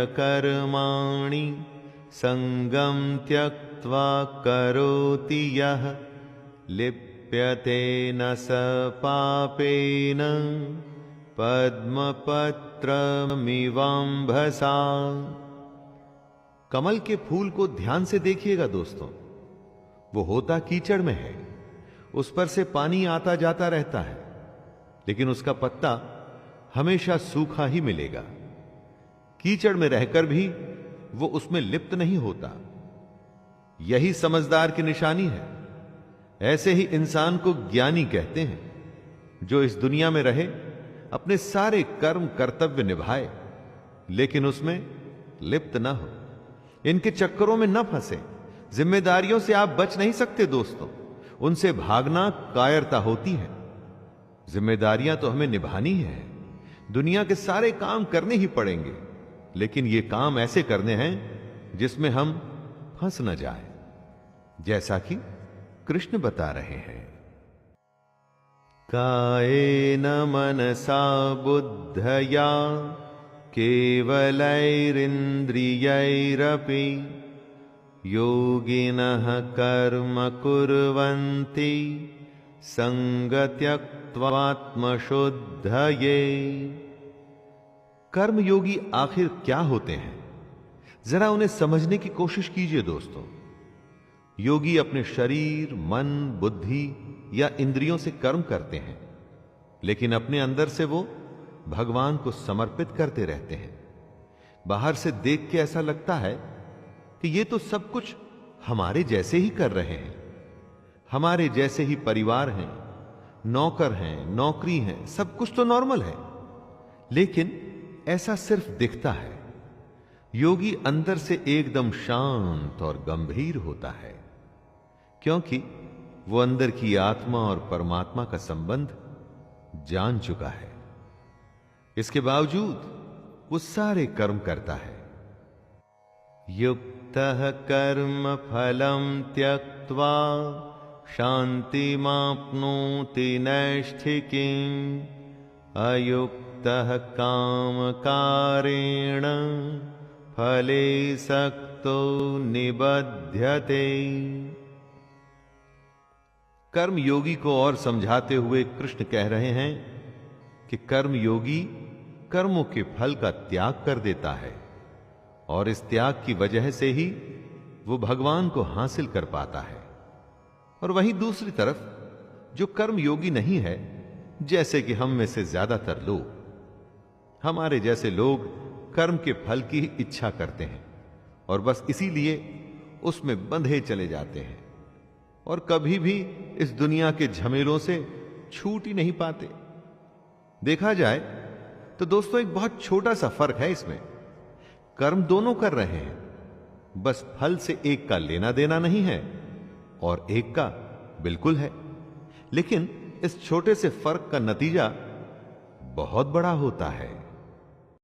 कर्माणि संगं त्यक्त्वा करोति यः लिप्यते न स पापेन पद्मपत्रमिवाम्भसा। कमल के फूल को ध्यान से देखिएगा दोस्तों, वो होता कीचड़ में है, उस पर से पानी आता जाता रहता है, लेकिन उसका पत्ता हमेशा सूखा ही मिलेगा। कीचड़ में रहकर भी वो उसमें लिप्त नहीं होता। यही समझदार की निशानी है। ऐसे ही इंसान को ज्ञानी कहते हैं, जो इस दुनिया में रहे, अपने सारे कर्म कर्तव्य निभाए, लेकिन उसमें लिप्त न हो, इनके चक्करों में न फंसे। जिम्मेदारियों से आप बच नहीं सकते दोस्तों, उनसे भागना कायरता होती है। जिम्मेदारियां तो हमें निभानी है, दुनिया के सारे काम करने ही पड़ेंगे, लेकिन ये काम ऐसे करने हैं जिसमें हम फंस न जाए, जैसा कि कृष्ण बता रहे हैं। कायेन मनसा बुद्धया केवलैरिन्द्रियैरपि योगिनः कर्म कुर्वन्ति संगत्यक्त्वात्मशुद्धये। कर्मयोगी आखिर क्या होते हैं, जरा उन्हें समझने की कोशिश कीजिए दोस्तों। योगी अपने शरीर, मन, बुद्धि या इंद्रियों से कर्म करते हैं, लेकिन अपने अंदर से वो भगवान को समर्पित करते रहते हैं। बाहर से देख के ऐसा लगता है कि ये तो सब कुछ हमारे जैसे ही कर रहे हैं, हमारे जैसे ही परिवार हैं, नौकर हैं, नौकरी हैं, सब कुछ तो नॉर्मल है। लेकिन ऐसा सिर्फ दिखता है। योगी अंदर से एकदम शांत और गंभीर होता है, क्योंकि वो अंदर की आत्मा और परमात्मा का संबंध जान चुका है। इसके बावजूद वो सारे कर्म करता है। युक्तः कर्म फलं त्यक्त्वा शान्तिमाप्नोति नैष्ठिकीम् अयुक्तः कामकारेण फले सक्तो निबध्यते। कर्म योगी को और समझाते हुए कृष्ण कह रहे हैं कि कर्म योगी कर्मों के फल का त्याग कर देता है, और इस त्याग की वजह से ही वो भगवान को हासिल कर पाता है। और वहीं दूसरी तरफ जो कर्म योगी नहीं है, जैसे कि हम में से ज्यादातर लोग, हमारे जैसे लोग कर्म के फल की ही इच्छा करते हैं और बस इसीलिए उसमें बंधे चले जाते हैं और कभी भी इस दुनिया के झमेलों से छूट ही नहीं पाते। देखा जाए तो दोस्तों एक बहुत छोटा सा फर्क है इसमें। कर्म दोनों कर रहे हैं, बस फल से एक का लेना देना नहीं है और एक का बिल्कुल है। लेकिन इस छोटे से फर्क का नतीजा बहुत बड़ा होता है।